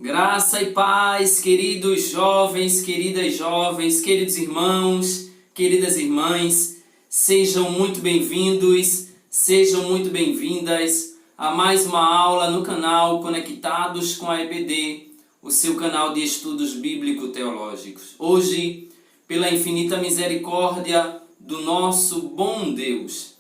Graça e paz, queridos jovens, queridos irmãos, queridas irmãs, sejam muito bem-vindos, sejam muito bem-vindas a mais uma aula no canal Conectados com a EBD, o seu canal de estudos bíblico-teológicos. Hoje, pela infinita misericórdia do nosso bom Deus,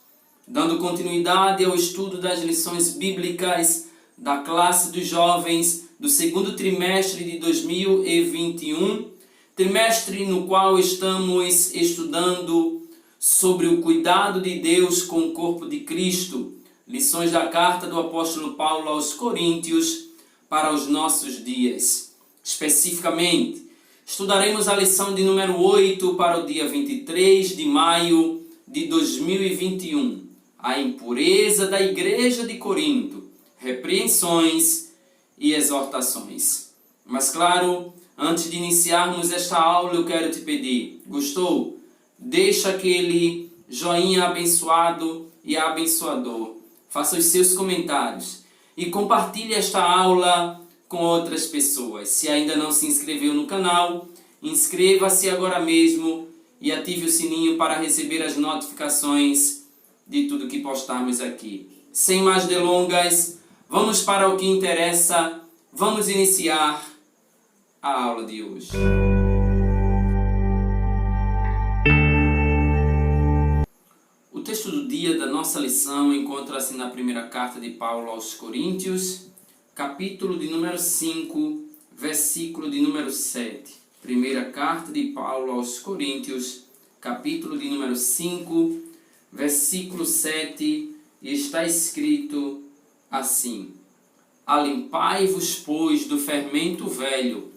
dando continuidade ao estudo das lições bíblicas da classe dos jovens do segundo trimestre de 2021, trimestre no qual estamos estudando sobre o cuidado de Deus com o corpo de Cristo, lições da carta do apóstolo Paulo aos Coríntios para os nossos dias. Especificamente, estudaremos a lição de número 8 para o dia 23 de maio de 2021, a impureza da igreja de Corinto, repreensões e exortações. Mas claro, antes de iniciarmos esta aula, eu quero te pedir, gostou? Deixa aquele joinha abençoado e abençoador. Faça os seus comentários e compartilhe esta aula com outras pessoas. Se ainda não se inscreveu no canal, inscreva-se agora mesmo e ative o sininho para receber as notificações de tudo que postarmos aqui. Sem mais delongas, vamos para o que interessa, vamos iniciar a aula de hoje. O texto do dia da nossa lição encontra-se na primeira carta de Paulo aos Coríntios, capítulo de número 5, versículo de número 7. Primeira carta de Paulo aos Coríntios, capítulo de número 5, versículo 7, e está escrito assim: Alimpai-vos, pois, do fermento velho,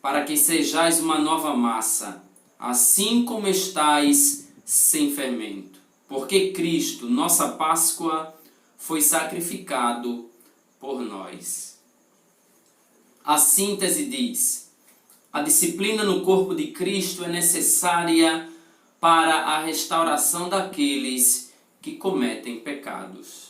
para que sejais uma nova massa, assim como estáis sem fermento. Porque Cristo, nossa Páscoa, foi sacrificado por nós. A síntese diz: a disciplina no corpo de Cristo é necessária para a restauração daqueles que cometem pecados.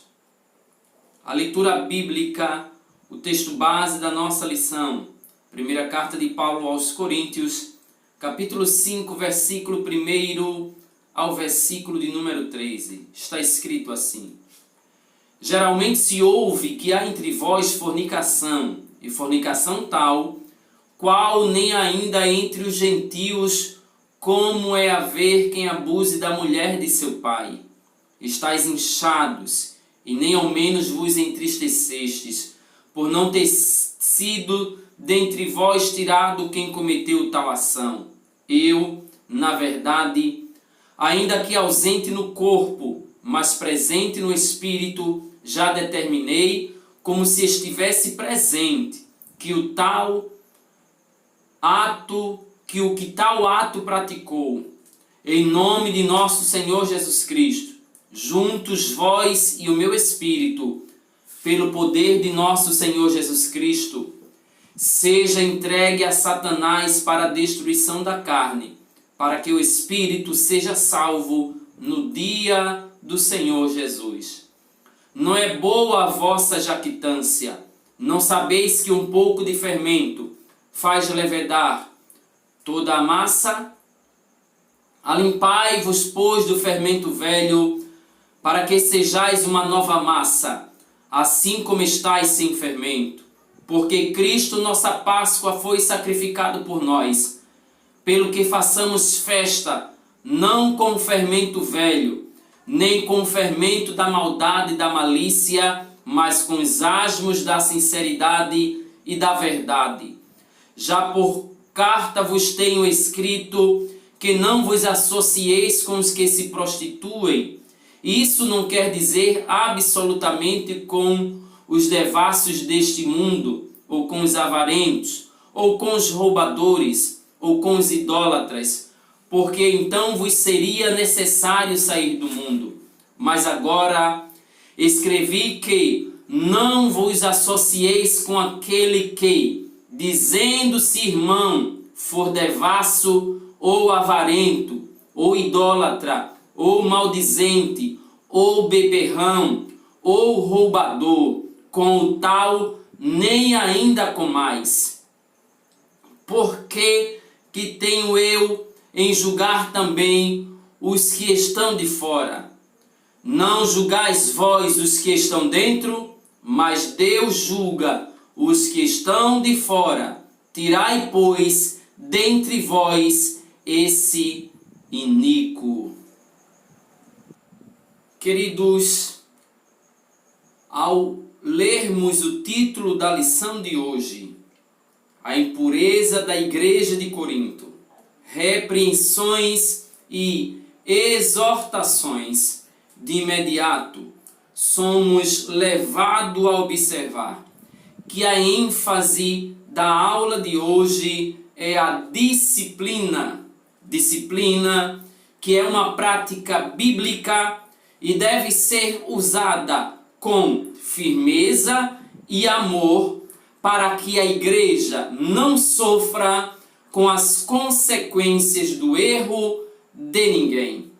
A leitura bíblica, o texto base da nossa lição, primeira carta de Paulo aos Coríntios, capítulo 5, versículo 1 ao versículo de número 13. Está escrito assim: Geralmente se ouve que há entre vós fornicação, e fornicação tal, qual nem ainda entre os gentios, como é haver quem abuse da mulher de seu pai. Estais inchados, e nem ao menos vos entristecestes, por não ter sido dentre vós tirado quem cometeu tal ação. Eu, na verdade, ainda que ausente no corpo, mas presente no espírito, já determinei, como se estivesse presente, que o tal ato praticou, em nome de nosso Senhor Jesus Cristo, juntos vós e o meu espírito, pelo poder de nosso Senhor Jesus Cristo, seja entregue a Satanás para a destruição da carne, para que o espírito seja salvo no dia do Senhor Jesus. Não é boa a vossa jactância, não sabeis que um pouco de fermento faz levedar toda a massa? Alimpai-vos, pois, do fermento velho, para que sejais uma nova massa, assim como estáis sem fermento. Porque Cristo, nossa Páscoa, foi sacrificado por nós, pelo que façamos festa, não com o fermento velho, nem com o fermento da maldade e da malícia, mas com os asmos da sinceridade e da verdade. Já por carta vos tenho escrito que não vos associeis com os que se prostituem. Isso não quer dizer absolutamente com os devassos deste mundo, ou com os avarentos, ou com os roubadores, ou com os idólatras, porque então vos seria necessário sair do mundo. Mas agora escrevi que não vos associeis com aquele que, dizendo-se irmão, for devasso, ou avarento, ou idólatra, ou maldizente, ou beberrão, ou roubador, com o tal nem ainda comais. Porque que tenho eu em julgar também os que estão de fora? Não julgais vós os que estão dentro, mas Deus julga os que estão de fora. Tirai, pois, dentre vós esse iníquo. Queridos, ao lermos o título da lição de hoje, a impureza da igreja de Corinto, repreensões e exortações, de imediato somos levados a observar que a ênfase da aula de hoje é a disciplina. Disciplina que é uma prática bíblica e deve ser usada com firmeza e amor para que a igreja não sofra com as consequências do erro de ninguém.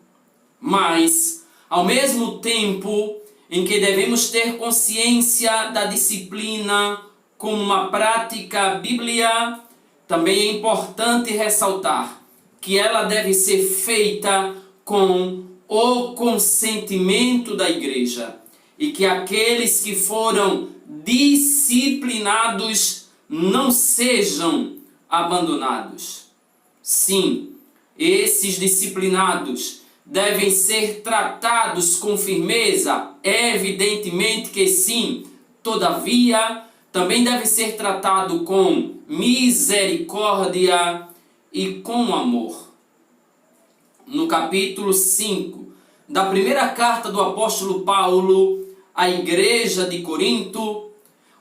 Mas, ao mesmo tempo em que devemos ter consciência da disciplina como uma prática bíblica, também é importante ressaltar que ela deve ser feita com o consentimento da igreja e que aqueles que foram disciplinados não sejam abandonados. Sim, esses disciplinados devem ser tratados com firmeza, evidentemente que sim. Todavia, também deve ser tratado com misericórdia e com amor. No capítulo 5 da primeira carta do apóstolo Paulo à igreja de Corinto,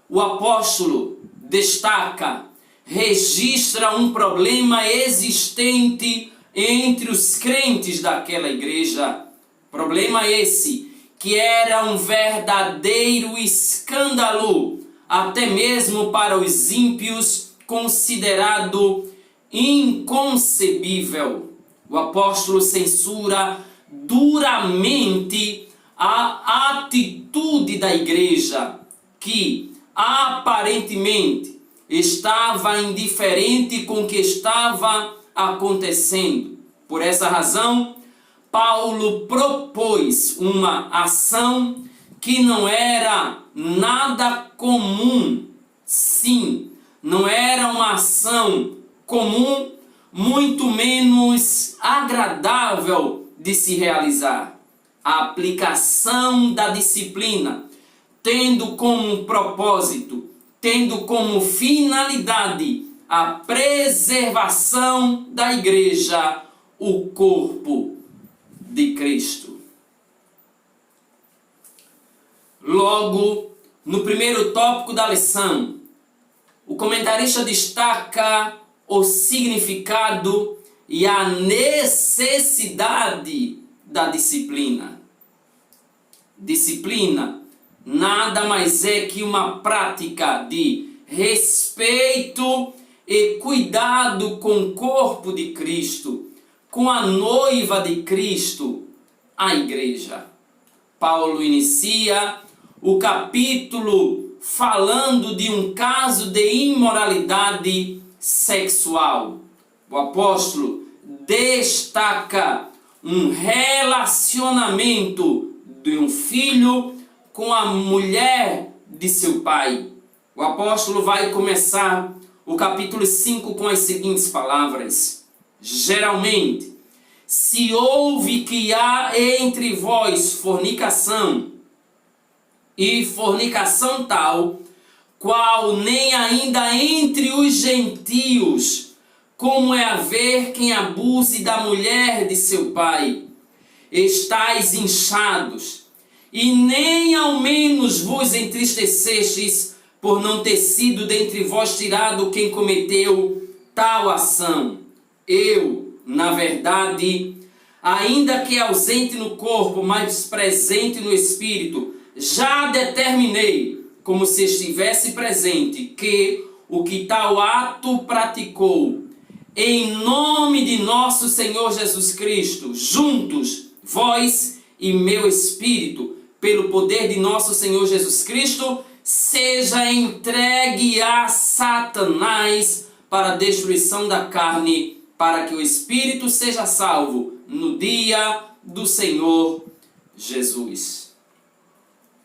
o apóstolo destaca, registra um problema existente entre os crentes daquela igreja. Problema esse que era um verdadeiro escândalo, até mesmo para os ímpios, considerado inconcebível. O apóstolo censura duramente a atitude da igreja, que aparentemente estava indiferente com o que estava acontecendo. Por essa razão, Paulo propôs uma ação que não era nada comum. Sim, não era uma ação comum, muito menos agradável de se realizar. A aplicação da disciplina, tendo como propósito, tendo como finalidade a preservação da igreja, o corpo de Cristo. Logo, no primeiro tópico da lição, o comentarista destaca o significado e a necessidade da disciplina. Disciplina nada mais é que uma prática de respeito e cuidado com o corpo de Cristo, com a noiva de Cristo, a igreja. Paulo inicia o capítulo falando de um caso de imoralidade sexual. O apóstolo destaca um relacionamento de um filho com a mulher de seu pai. O apóstolo vai começar o capítulo 5 com as seguintes palavras: geralmente, se ouve que há entre vós fornicação, e fornicação tal, qual nem ainda entre os gentios, como é haver quem abuse da mulher de seu pai. Estais inchados, e nem ao menos vos entristecestes por não ter sido dentre vós tirado quem cometeu tal ação. Eu, na verdade, ainda que ausente no corpo, mas presente no espírito, já determinei, como se estivesse presente, que o que tal ato praticou, em nome de nosso Senhor Jesus Cristo, juntos, vós e meu espírito, pelo poder de nosso Senhor Jesus Cristo, seja entregue a Satanás para a destruição da carne, para que o espírito seja salvo no dia do Senhor Jesus.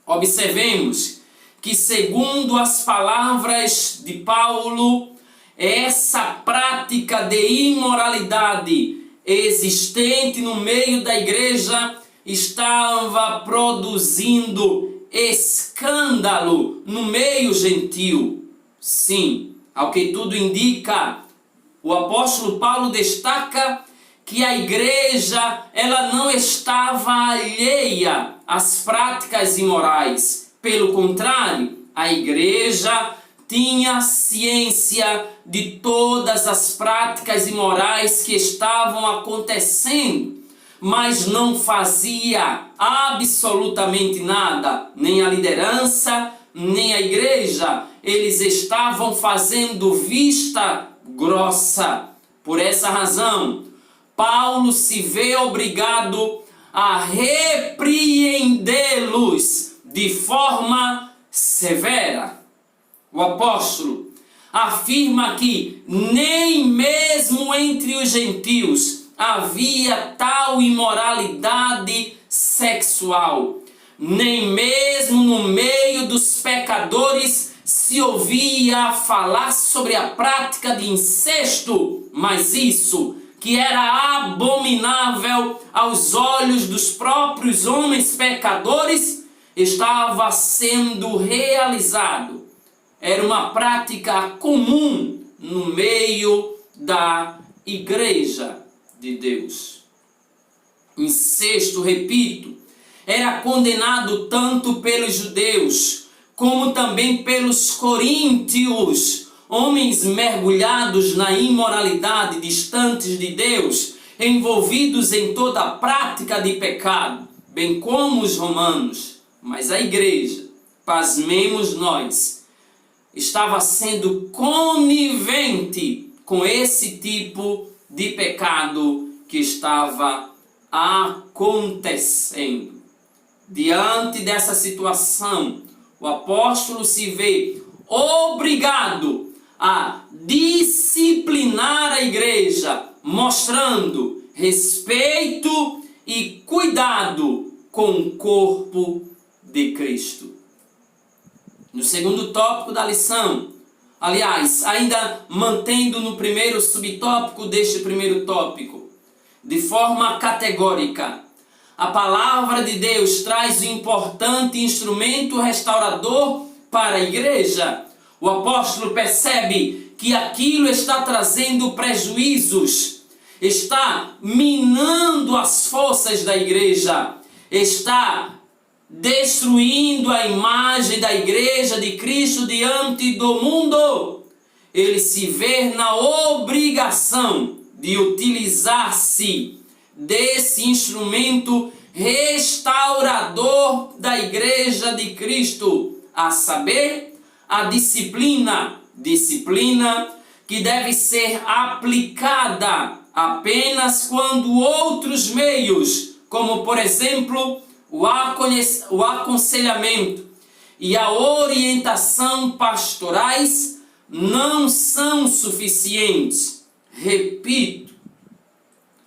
Observemos que, segundo as palavras de Paulo, essa prática de imoralidade existente no meio da igreja estava produzindo escândalo no meio gentil. Sim, ao que tudo indica, o apóstolo Paulo destaca que a igreja ela não estava alheia às práticas imorais. Pelo contrário, a igreja tinha ciência de todas as práticas imorais que estavam acontecendo, mas não fazia absolutamente nada, nem a liderança, nem a igreja. Eles estavam fazendo vista grossa. Por essa razão, Paulo se vê obrigado a repreendê-los de forma severa. O apóstolo afirma que nem mesmo entre os gentios havia tal imoralidade sexual, nem mesmo no meio dos pecadores se ouvia falar sobre a prática de incesto, mas isso, que era abominável aos olhos dos próprios homens pecadores, estava sendo realizado. Era uma prática comum no meio da igreja de Deus. Incesto, repito, era condenado tanto pelos judeus como também pelos coríntios, homens mergulhados na imoralidade, distantes de Deus, envolvidos em toda a prática de pecado, bem como os romanos. Mas a igreja, pasmemos nós, estava sendo conivente com esse tipo de pecado que estava acontecendo. Diante dessa situação, o apóstolo se vê obrigado a disciplinar a igreja, mostrando respeito e cuidado com o corpo de Cristo. No segundo tópico da lição, aliás, ainda mantendo no primeiro subtópico deste primeiro tópico, de forma categórica, a palavra de Deus traz um importante instrumento restaurador para a igreja. O apóstolo percebe que aquilo está trazendo prejuízos, está minando as forças da igreja, está destruindo a imagem da igreja de Cristo diante do mundo. Ele se vê na obrigação de utilizar-se desse instrumento restaurador da igreja de Cristo, a saber, a disciplina que deve ser aplicada apenas quando outros meios, como por exemplo o aconselhamento e a orientação pastorais, não são suficientes. Repito,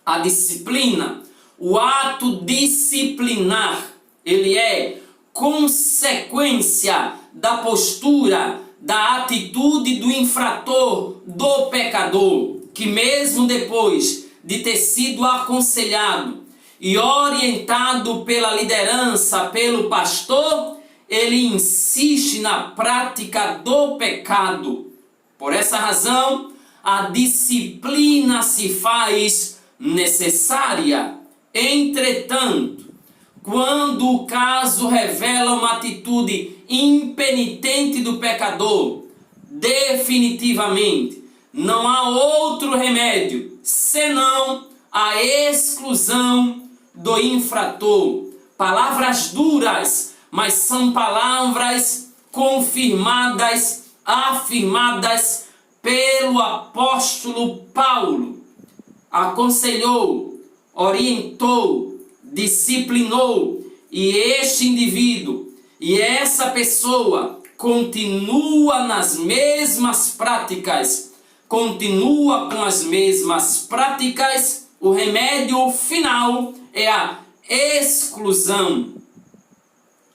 a disciplina, o ato disciplinar, ele é consequência da postura, da atitude do infrator, do pecador, que mesmo depois de ter sido aconselhado e orientado pela liderança, pelo pastor, ele insiste na prática do pecado. Por essa razão, a disciplina se faz necessária. Entretanto, quando o caso revela uma atitude impenitente do pecador, definitivamente não há outro remédio senão a exclusão do infrator. Palavras duras, mas são palavras confirmadas, afirmadas pelo apóstolo Paulo. Aconselhou, orientou, disciplinou, e este indivíduo e essa pessoa continua nas mesmas práticas, continua com as mesmas práticas, o remédio final é a exclusão.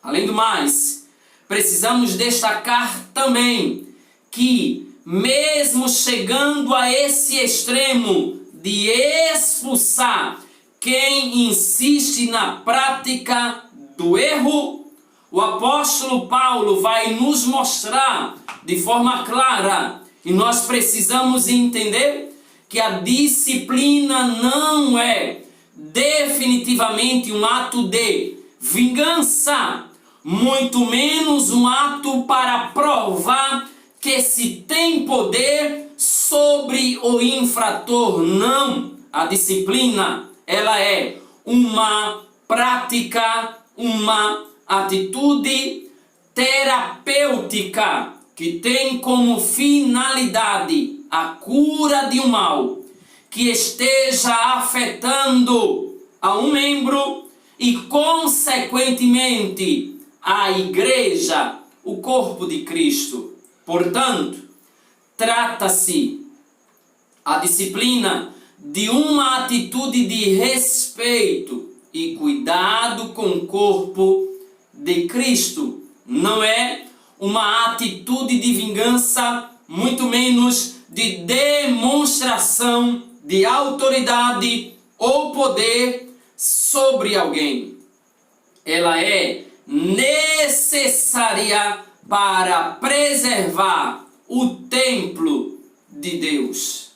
Além do mais, precisamos destacar também que, mesmo chegando a esse extremo de expulsar quem insiste na prática do erro, o apóstolo Paulo vai nos mostrar de forma clara, e nós precisamos entender que a disciplina não é definitivamente um ato de vingança, muito menos um ato para provar que se tem poder sobre o infrator. Não, a disciplina, ela é uma prática, uma atitude terapêutica que tem como finalidade a cura de um mal que esteja afetando a um membro e, consequentemente, a igreja, o corpo de Cristo. Portanto, trata-se a disciplina de uma atitude de respeito e cuidado com o corpo de Cristo. Não é uma atitude de vingança, muito menos de demonstração de autoridade ou poder sobre alguém. Ela é necessária para preservar o templo de Deus.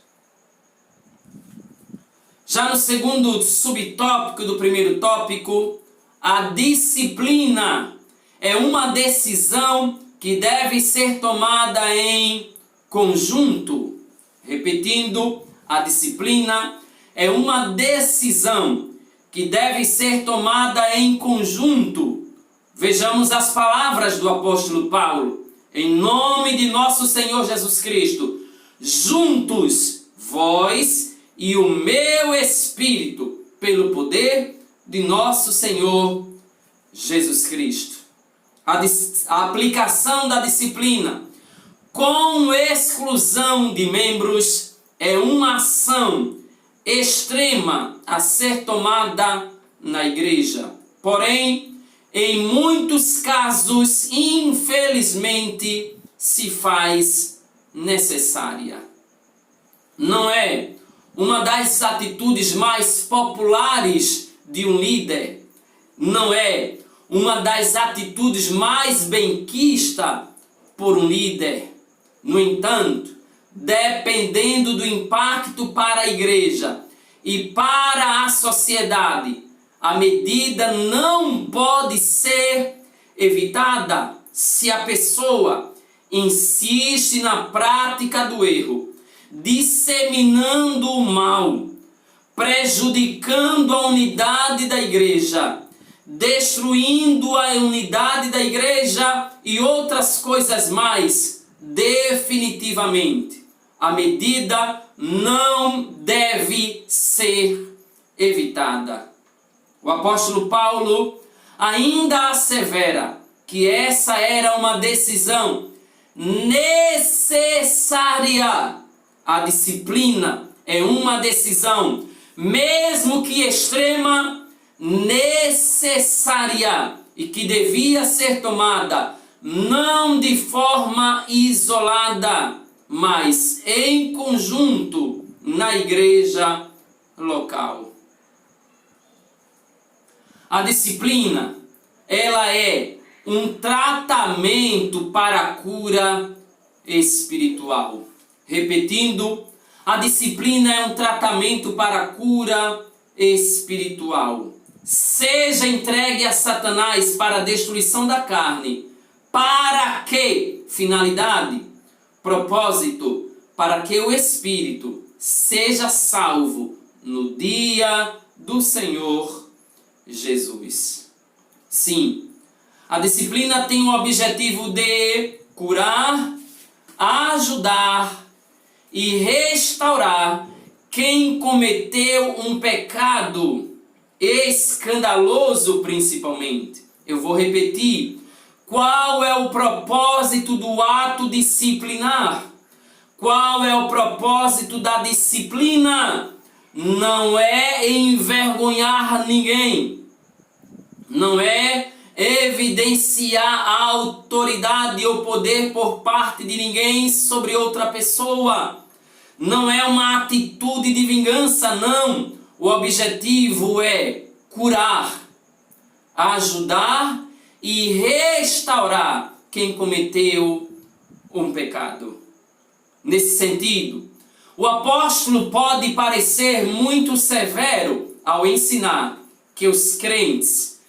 Já no segundo subtópico do primeiro tópico, a disciplina é uma decisão que deve ser tomada em conjunto. Repetindo, a disciplina é uma decisão que deve ser tomada em conjunto. Vejamos as palavras do apóstolo Paulo. Em nome de nosso Senhor Jesus Cristo, juntos, vós e o meu espírito, pelo poder de nosso Senhor Jesus Cristo. A aplicação da disciplina com exclusão de membros é uma ação extrema a ser tomada na igreja. Porém, em muitos casos, infelizmente, se faz necessária. Não é uma das atitudes mais populares de um líder. Não é uma das atitudes mais benquistas por um líder. No entanto, dependendo do impacto para a igreja e para a sociedade, a medida não pode ser evitada se a pessoa insiste na prática do erro, disseminando o mal, prejudicando a unidade da igreja, destruindo a unidade da igreja e outras coisas mais. Definitivamente, a medida não deve ser evitada. O apóstolo Paulo ainda assevera que essa era uma decisão necessária. A disciplina é uma decisão, mesmo que extrema, necessária e que devia ser tomada não de forma isolada, mas em conjunto na igreja local. A disciplina, ela é um tratamento para a cura espiritual. Repetindo, a disciplina é um tratamento para a cura espiritual. Seja entregue a Satanás para a destruição da carne. Para que finalidade? Propósito, para que o espírito seja salvo no dia do Senhor Jesus. Sim, a disciplina tem o objetivo de curar, ajudar e restaurar quem cometeu um pecado escandaloso, principalmente. Eu vou repetir: Qual é o propósito do ato disciplinar? Qual é o propósito da disciplina? Não é envergonhar ninguém, não é evidenciar a autoridade ou poder por parte de ninguém sobre outra pessoa, não é uma atitude de vingança, não. O objetivo é curar, ajudar e restaurar quem cometeu um pecado. Nesse sentido, o apóstolo pode parecer muito severo ao ensinar que os crentes,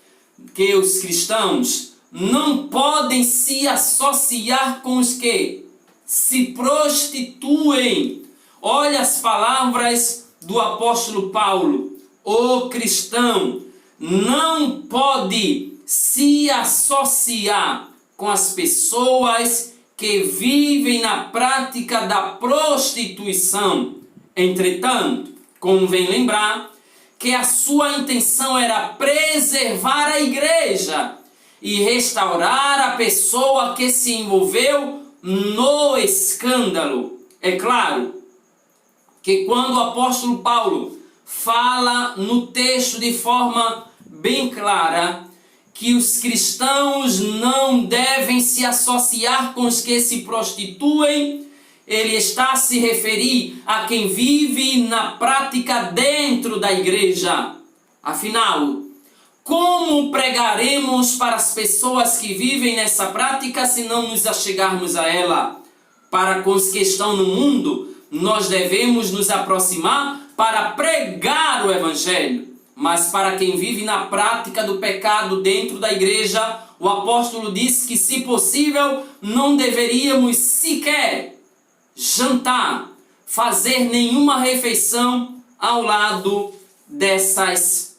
que os cristãos não podem se associar com os que se prostituem. Olha as palavras do apóstolo Paulo. O cristão não pode se associar com as pessoas que vivem na prática da prostituição. Entretanto, convém lembrar que a sua intenção era preservar a igreja e restaurar a pessoa que se envolveu no escândalo. É claro que quando o apóstolo Paulo fala no texto de forma bem clara que os cristãos não devem se associar com os que se prostituem, ele está a se referir a quem vive na prática dentro da igreja. Afinal, como pregaremos para as pessoas que vivem nessa prática se não nos achegarmos a ela? Para com os que estão no mundo, nós devemos nos aproximar para pregar o evangelho. Mas para quem vive na prática do pecado dentro da igreja, o apóstolo diz que, se possível, não deveríamos sequer jantar, fazer nenhuma refeição ao lado dessas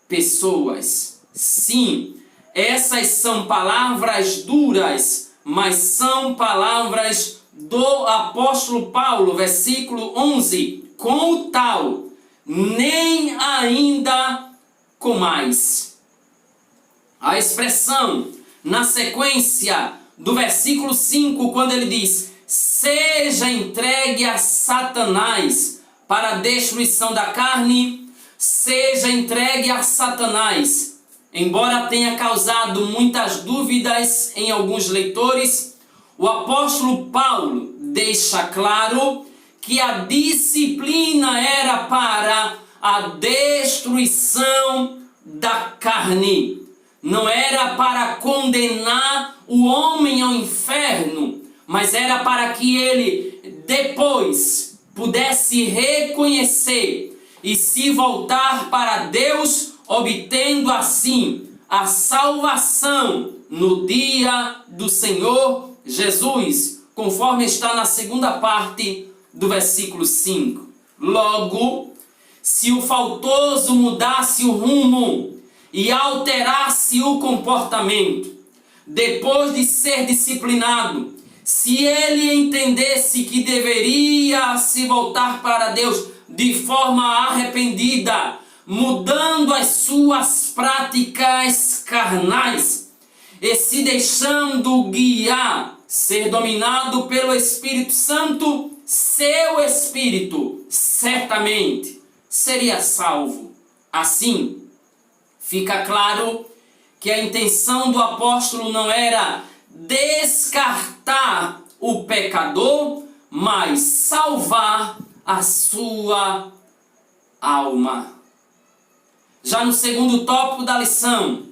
pessoas. Sim, essas são palavras duras, mas são palavras do apóstolo Paulo, versículo 11. Com o tal, nem ainda comais. A expressão na sequência do versículo 5, quando ele diz: seja entregue a Satanás para a destruição da carne, seja entregue a Satanás. Embora tenha causado muitas dúvidas em alguns leitores, o apóstolo Paulo deixa claro que a disciplina era para a destruição da carne. Não era para condenar o homem ao inferno, mas era para que ele depois pudesse reconhecer e se voltar para Deus, obtendo assim a salvação no dia do Senhor Jesus, conforme está na segunda parte do versículo 5. Logo, se o faltoso mudasse o rumo e alterasse o comportamento, depois de ser disciplinado, se ele entendesse que deveria se voltar para Deus de forma arrependida, mudando as suas práticas carnais e se deixando guiar, ser dominado pelo Espírito Santo, seu espírito certamente seria salvo. Assim, fica claro que a intenção do apóstolo não era descartar o pecador, mas salvar a sua alma. Já no segundo tópico da lição,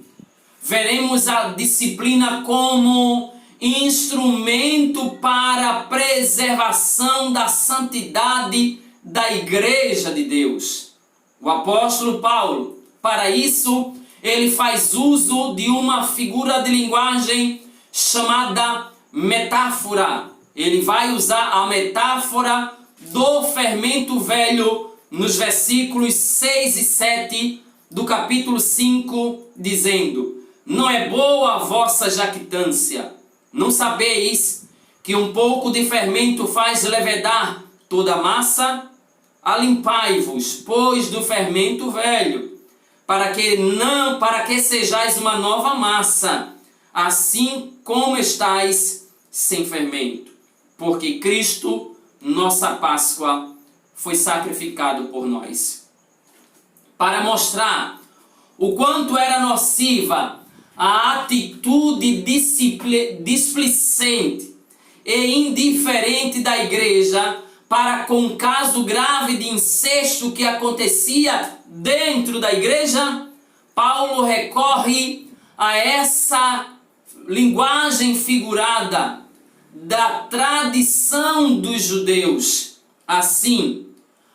veremos a disciplina como instrumento para a preservação da santidade da igreja de Deus. O apóstolo Paulo, para isso, ele faz uso de uma figura de linguagem chamada metáfora. Ele vai usar a metáfora do fermento velho nos versículos 6 e 7 do capítulo 5, dizendo: não é boa a vossa jactância. Não sabeis que um pouco de fermento faz levedar toda a massa? Alimpai-vos, pois, do fermento velho, para que sejais uma nova massa, assim como estáis sem fermento, porque Cristo, nossa Páscoa, foi sacrificado por nós. Para mostrar o quanto era nociva a atitude displicente e indiferente da igreja para com o caso grave de incesto que acontecia dentro da igreja, Paulo recorre a essa linguagem figurada da tradição dos judeus. Assim,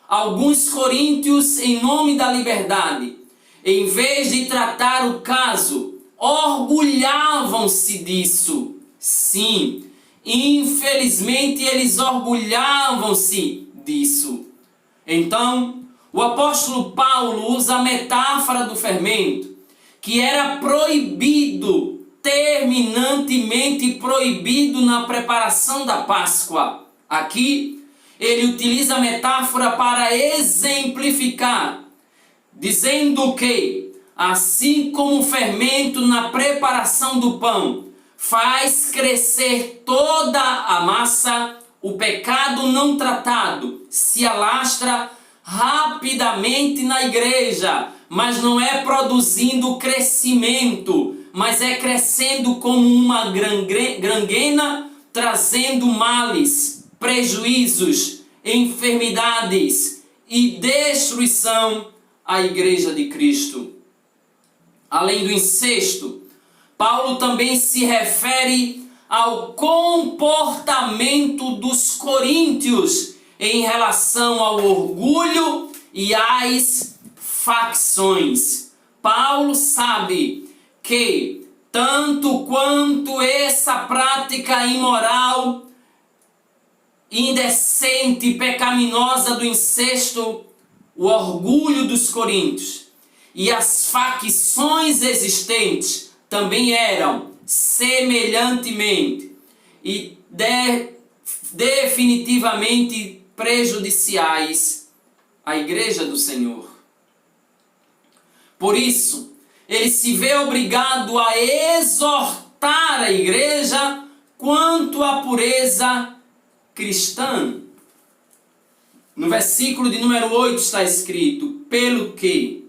alguns coríntios, em nome da liberdade, em vez de tratar o caso, orgulhavam-se disso. Sim, infelizmente eles orgulhavam-se disso. Então, o apóstolo Paulo usa a metáfora do fermento, que era proibido, terminantemente proibido na preparação da Páscoa. Aqui, ele utiliza a metáfora para exemplificar, dizendo que, assim como o fermento na preparação do pão faz crescer toda a massa, o pecado não tratado se alastra rapidamente na igreja, mas não é produzindo crescimento, mas é crescendo como uma gangrena, trazendo males, prejuízos, enfermidades e destruição à igreja de Cristo. Além do incesto, Paulo também se refere ao comportamento dos coríntios em relação ao orgulho e às facções. Paulo sabe que, tanto quanto essa prática imoral, indecente e pecaminosa do incesto, o orgulho dos coríntios e as facções existentes também eram semelhantemente e definitivamente prejudiciais à igreja do Senhor. Por isso, ele se vê obrigado a exortar a igreja quanto à pureza cristã. No versículo de número 8 está escrito: pelo que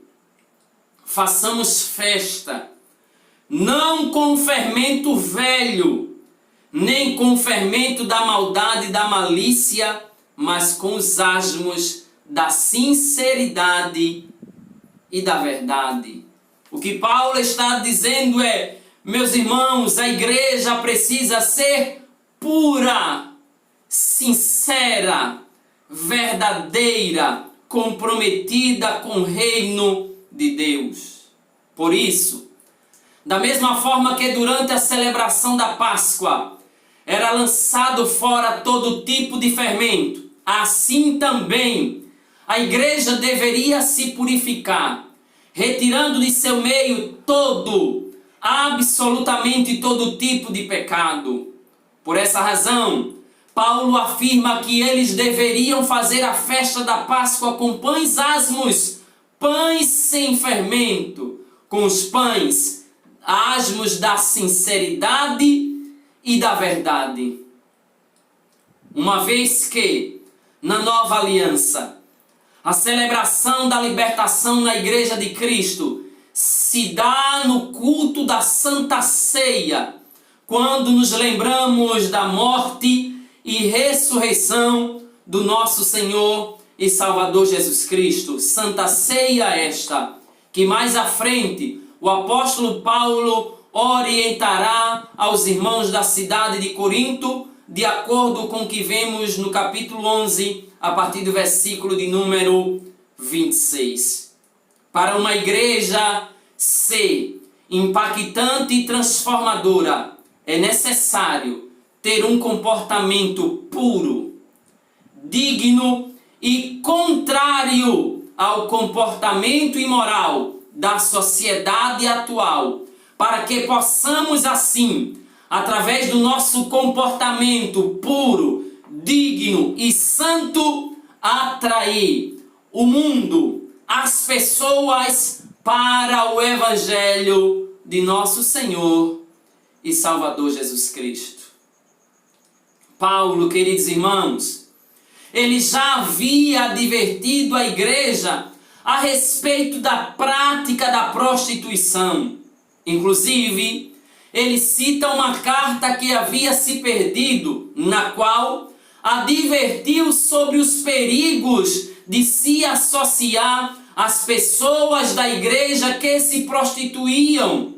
façamos festa, não com fermento velho, nem com fermento da maldade e da malícia, mas com os asmos da sinceridade e da verdade. O que Paulo está dizendo é: meus irmãos, a igreja precisa ser pura, sincera, verdadeira, comprometida com o reino de Deus. Por isso, da mesma forma que durante a celebração da Páscoa era lançado fora todo tipo de fermento, assim também a igreja deveria se purificar, retirando de seu meio absolutamente todo tipo de pecado. Por essa razão, Paulo afirma que eles deveriam fazer a festa da Páscoa com pães asmos, pães sem fermento, com os pães asmos da sinceridade e da verdade. Uma vez que, na nova aliança, a celebração da libertação na igreja de Cristo se dá no culto da Santa Ceia, quando nos lembramos da morte e ressurreição do nosso Senhor e Salvador Jesus Cristo. Santa Ceia esta, que mais à frente o apóstolo Paulo orientará aos irmãos da cidade de Corinto, de acordo com o que vemos no capítulo 11, a partir do versículo de número 26. Para uma igreja ser impactante e transformadora, é necessário ter um comportamento puro, digno e contrário ao comportamento imoral da sociedade atual, para que possamos assim, através do nosso comportamento puro, digno e santo, atrair o mundo, as pessoas para o Evangelho de nosso Senhor e Salvador Jesus Cristo. Paulo, queridos irmãos, ele já havia advertido a igreja a respeito da prática da prostituição. Inclusive, ele cita uma carta que havia se perdido, na qual advertiu sobre os perigos de se associar às pessoas da igreja que se prostituíam,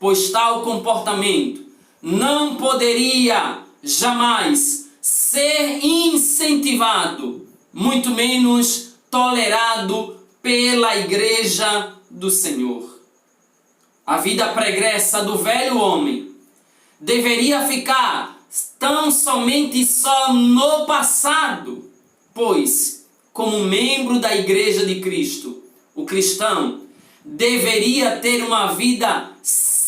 pois tal comportamento não poderia jamais ser incentivado, muito menos tolerado pela igreja do Senhor. A vida pregressa do velho homem deveria ficar tão somente só no passado, pois, como membro da igreja de Cristo, o cristão deveria ter uma vida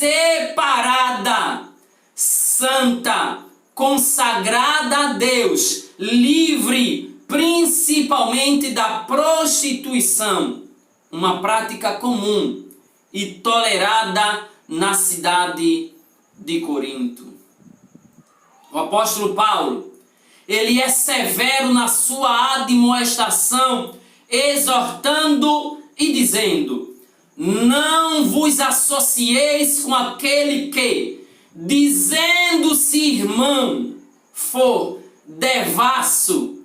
separada, santa, consagrada a Deus, livre principalmente da prostituição, uma prática comum e tolerada na cidade de Corinto. O apóstolo Paulo, ele é severo na sua admoestação, exortando e dizendo: não vos associeis com aquele que, dizendo-se irmão, for devasso,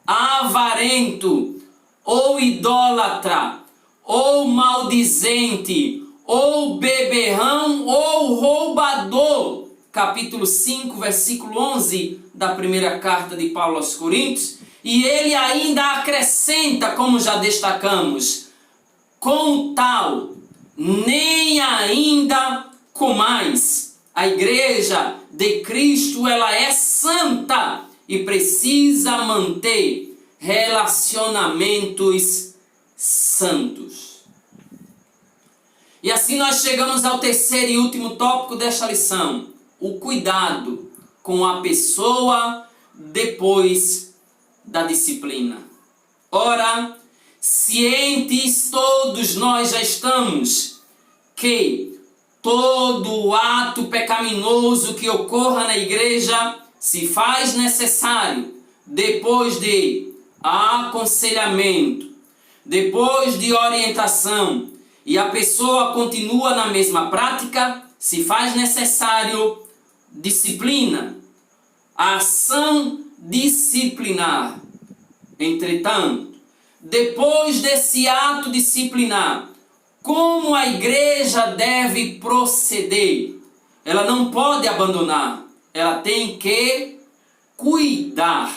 avarento, ou idólatra, ou maldizente, ou beberrão, ou roubador. Capítulo 5, versículo 11 da primeira carta de Paulo aos Coríntios. E ele ainda acrescenta, como já destacamos: com tal, nem ainda com mais. A igreja de Cristo, ela é santa e precisa manter relacionamentos santos. E assim nós chegamos ao terceiro e último tópico desta lição: o cuidado com a pessoa depois da disciplina. Ora, cientes todos nós já estamos que todo ato pecaminoso que ocorra na igreja se faz necessário depois de aconselhamento, depois de orientação, e a pessoa continua na mesma prática, se faz necessário disciplina, ação disciplinar. Entretanto, depois desse ato disciplinar, como a igreja deve proceder? Ela não pode abandonar, ela tem que cuidar.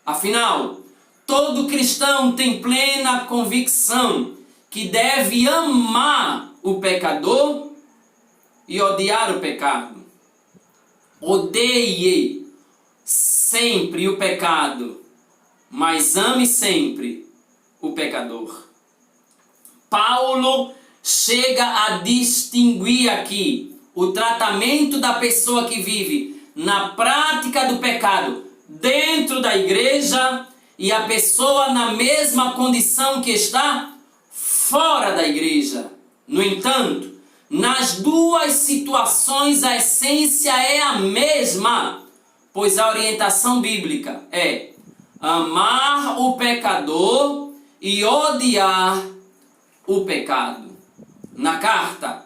Afinal, todo cristão tem plena convicção que deve amar o pecador e odiar o pecado. Odeie sempre o pecado, mas ame sempre o pecador. Paulo chega a distinguir aqui o tratamento da pessoa que vive na prática do pecado dentro da igreja e a pessoa na mesma condição que está fora da igreja. No entanto, nas duas situações a essência é a mesma, pois a orientação bíblica é amar o pecador e odiar o pecado. Na carta,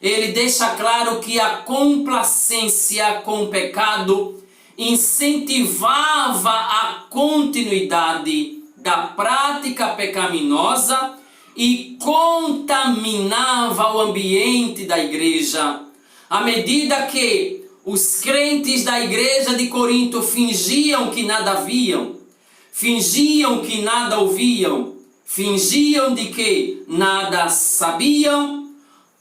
ele deixa claro que a complacência com o pecado incentivava a continuidade da prática pecaminosa e contaminava o ambiente da igreja. À medida que os crentes da igreja de Corinto fingiam que nada viam, fingiam que nada ouviam, fingiam de que nada sabiam,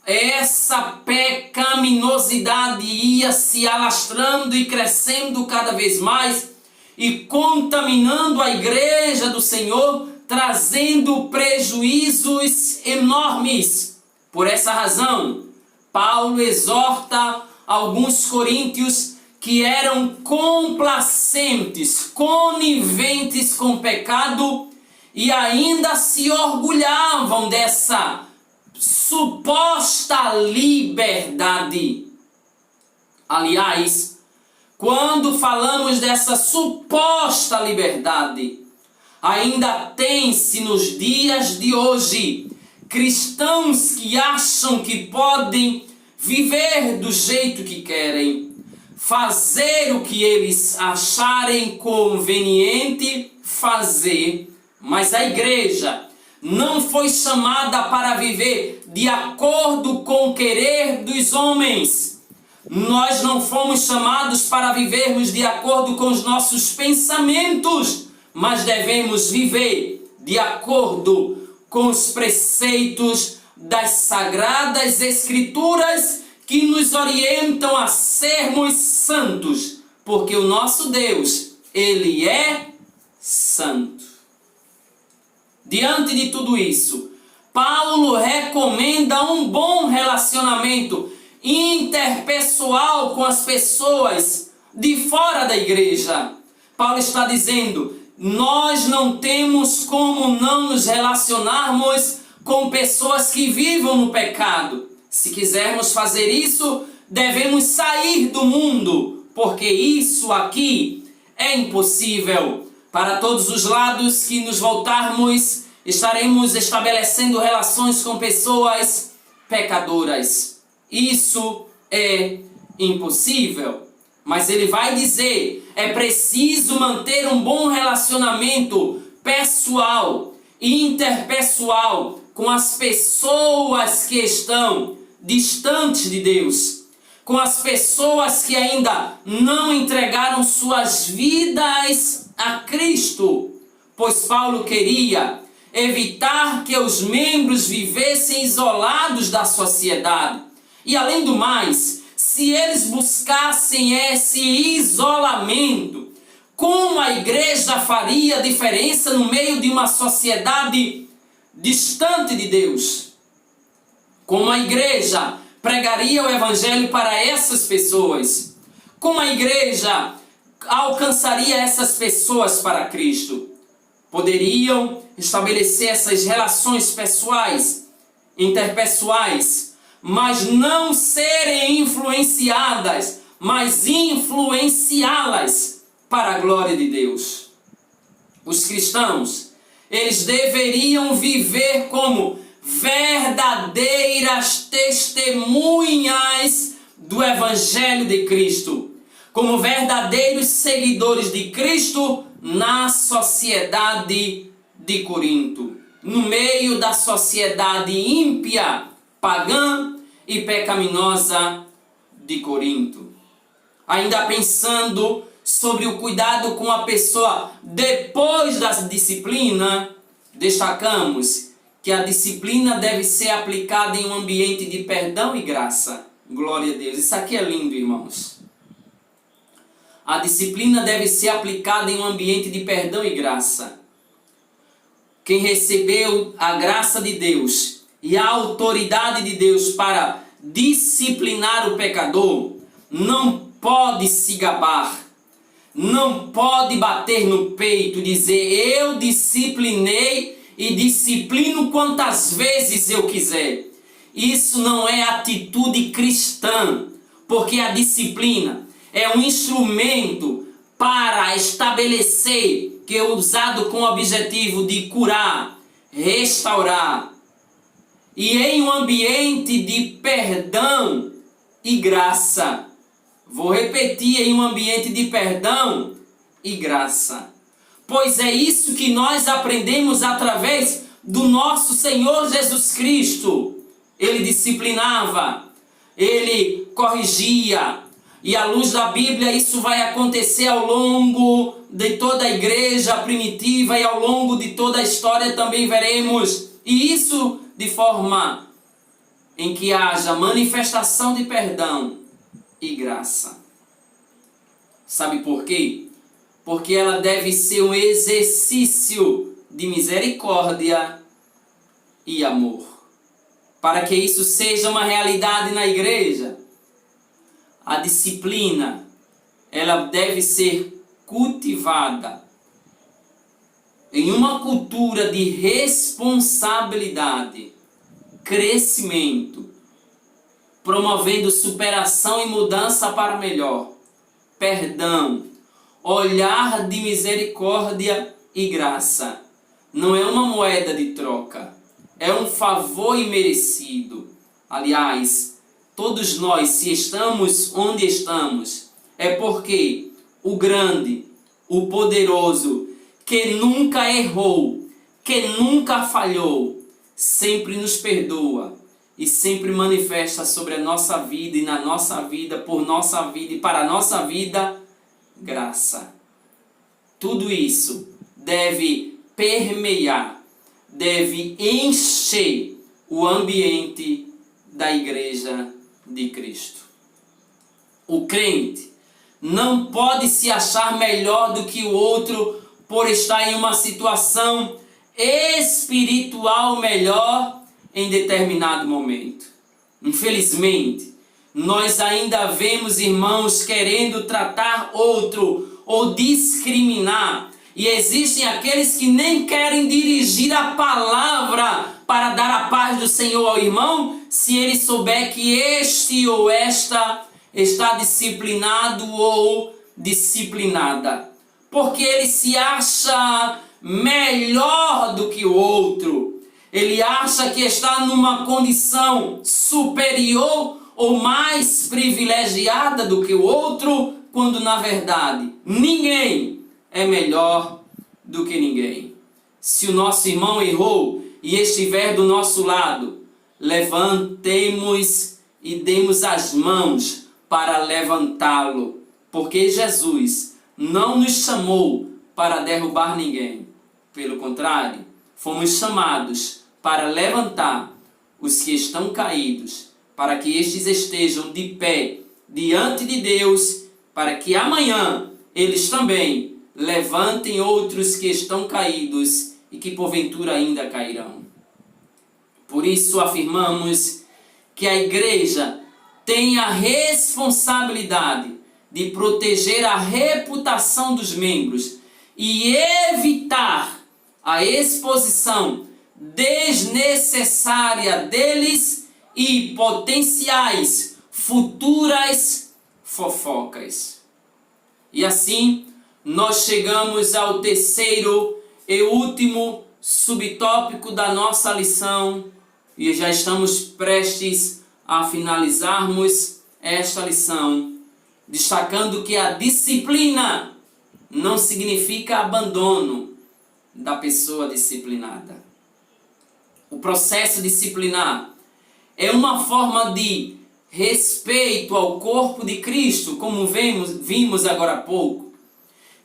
essa pecaminosidade ia se alastrando e crescendo cada vez mais e contaminando a igreja do Senhor, trazendo prejuízos enormes. Por essa razão, Paulo exorta alguns coríntios que eram complacentes, coniventes com o pecado e ainda se orgulhavam dessa suposta liberdade. Aliás, quando falamos dessa suposta liberdade, ainda tem-se nos dias de hoje cristãos que acham que podem viver do jeito que querem, fazer o que eles acharem conveniente fazer, mas a igreja não foi chamada para viver de acordo com o querer dos homens. Nós não fomos chamados para vivermos de acordo com os nossos pensamentos, mas devemos viver de acordo com os preceitos das Sagradas Escrituras que nos orientam a sermos santos, porque o nosso Deus, Ele é santo. Diante de tudo isso, Paulo recomenda um bom relacionamento interpessoal com as pessoas de fora da igreja. Paulo está dizendo: nós não temos como não nos relacionarmos com pessoas que vivam no pecado. Se quisermos fazer isso, devemos sair do mundo, porque isso aqui é impossível. Para todos os lados que nos voltarmos, estaremos estabelecendo relações com pessoas pecadoras. Isso é impossível. Mas ele vai dizer, é preciso manter um bom relacionamento pessoal e interpessoal com as pessoas que estão distantes de Deus, com as pessoas que ainda não entregaram suas vidas a Cristo, pois Paulo queria evitar que os membros vivessem isolados da sociedade. E além do mais, se eles buscassem esse isolamento, como a igreja faria diferença no meio de uma sociedade distante de Deus? Como a igreja pregaria o evangelho para essas pessoas? Como a igreja alcançaria essas pessoas para Cristo? Poderiam estabelecer essas relações pessoais, interpessoais, mas não serem influenciadas, mas influenciá-las para a glória de Deus. Os cristãos, eles deveriam viver como verdadeiras testemunhas do Evangelho de Cristo, como verdadeiros seguidores de Cristo na sociedade de Corinto, no meio da sociedade ímpia, pagã e pecaminosa de Corinto. Ainda pensando sobre o cuidado com a pessoa depois da disciplina, destacamos que a disciplina deve ser aplicada em um ambiente de perdão e graça. Glória a Deus. Isso aqui é lindo, irmãos. A disciplina deve ser aplicada em um ambiente de perdão e graça. Quem recebeu a graça de Deus e a autoridade de Deus para disciplinar o pecador, não pode se gabar, não pode bater no peito e dizer: eu disciplinei e disciplino quantas vezes eu quiser. Isso não é atitude cristã, porque a disciplina é um instrumento para estabelecer, que é usado com o objetivo de curar, restaurar, e em um ambiente de perdão e graça. Vou repetir, em um ambiente de perdão e graça. Pois é isso que nós aprendemos através do nosso Senhor Jesus Cristo. Ele disciplinava, ele corrigia, e à luz da Bíblia isso vai acontecer ao longo de toda a igreja primitiva, e ao longo de toda a história também veremos, e isso de forma em que haja manifestação de perdão e graça. Sabe por quê? Porque ela deve ser um exercício de misericórdia e amor. Para que isso seja uma realidade na igreja, a disciplina, ela deve ser cultivada em uma cultura de responsabilidade, crescimento, promovendo superação e mudança para melhor. Perdão, olhar de misericórdia e graça. Não é uma moeda de troca, é um favor imerecido. Aliás, todos nós, se estamos onde estamos, é porque o grande, o poderoso, que nunca errou, que nunca falhou, sempre nos perdoa e sempre manifesta sobre a nossa vida e na nossa vida, por nossa vida e para a nossa vida, graça. Tudo isso deve permear, deve encher o ambiente da Igreja de Cristo. O crente não pode se achar melhor do que o outro por estar em uma situação espiritual melhor em determinado momento. Infelizmente, nós ainda vemos irmãos querendo tratar outro ou discriminar, e existem aqueles que nem querem dirigir a palavra para dar a paz do Senhor ao irmão, se ele souber que este ou esta está disciplinado ou disciplinada, porque ele se acha melhor do que o outro. Ele acha que está numa condição superior ou mais privilegiada do que o outro, quando na verdade ninguém é melhor do que ninguém. Se o nosso irmão errou e estiver do nosso lado, levantemos e demos as mãos para levantá-lo, porque Jesus não nos chamou para derrubar ninguém. Pelo contrário, fomos chamados para levantar os que estão caídos, para que estes estejam de pé diante de Deus, para que amanhã eles também levantem outros que estão caídos e que porventura ainda cairão. Por isso afirmamos que a igreja tem a responsabilidade de proteger a reputação dos membros e evitar a exposição desnecessária deles e potenciais futuras fofocas. E assim, nós chegamos ao terceiro e último subtópico da nossa lição e já estamos prestes a finalizarmos esta lição, destacando que a disciplina não significa abandono da pessoa disciplinada. O processo disciplinar é uma forma de respeito ao corpo de Cristo, como vimos agora há pouco,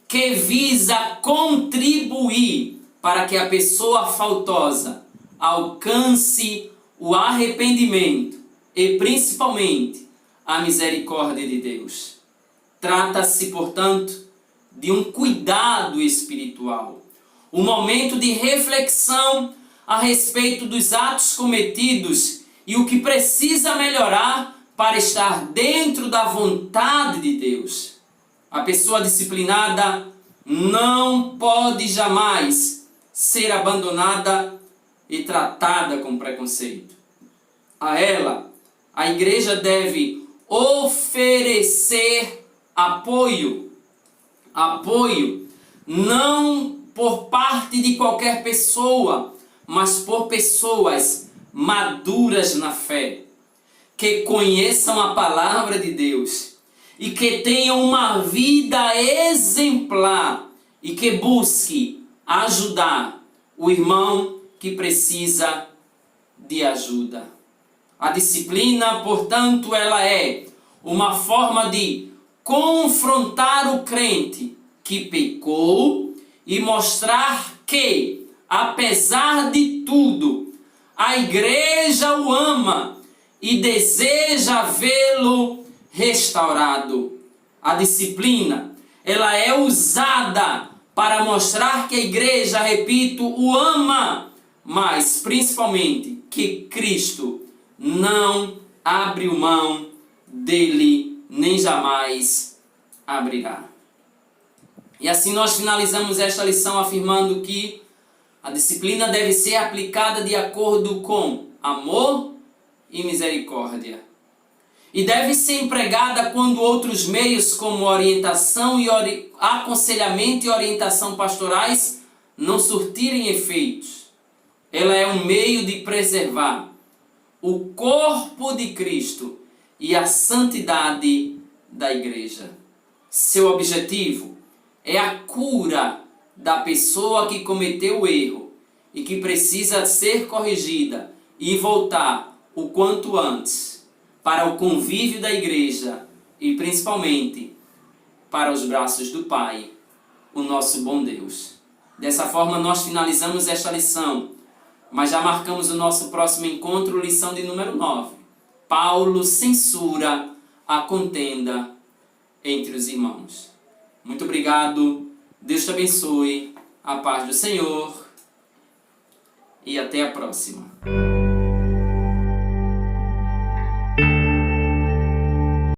que visa contribuir para que a pessoa faltosa alcance o arrependimento e principalmente a misericórdia de Deus. Trata-se, portanto, de um cuidado espiritual, um momento de reflexão a respeito dos atos cometidos e o que precisa melhorar para estar dentro da vontade de Deus. A pessoa disciplinada não pode jamais ser abandonada e tratada com preconceito. A ela, a igreja deve oferecer apoio. Apoio não por parte de qualquer pessoa, mas por pessoas maduras na fé, que conheçam a palavra de Deus e que tenham uma vida exemplar e que busque ajudar o irmão que precisa de ajuda. A disciplina, portanto, ela é uma forma de confrontar o crente que pecou e mostrar que, apesar de tudo, a igreja o ama e deseja vê-lo restaurado. A disciplina, ela é usada para mostrar que a igreja, repito, o ama, mas principalmente que Cristo não abriu mão dele, nem jamais abrirá. E assim nós finalizamos esta lição afirmando que a disciplina deve ser aplicada de acordo com amor e misericórdia. e deve ser empregada quando outros meios como orientação e aconselhamento e orientação pastorais não surtirem efeitos. Ela é um meio de preservar o corpo de Cristo e a santidade da igreja. Seu objetivo é a cura da pessoa que cometeu o erro e que precisa ser corrigida e voltar o quanto antes para o convívio da igreja e principalmente para os braços do Pai, o nosso bom Deus. Dessa forma nós finalizamos esta lição, mas já marcamos o nosso próximo encontro, lição de número 9. Paulo censura a contenda entre os irmãos. Muito obrigado, Deus te abençoe, a paz do Senhor e até a próxima.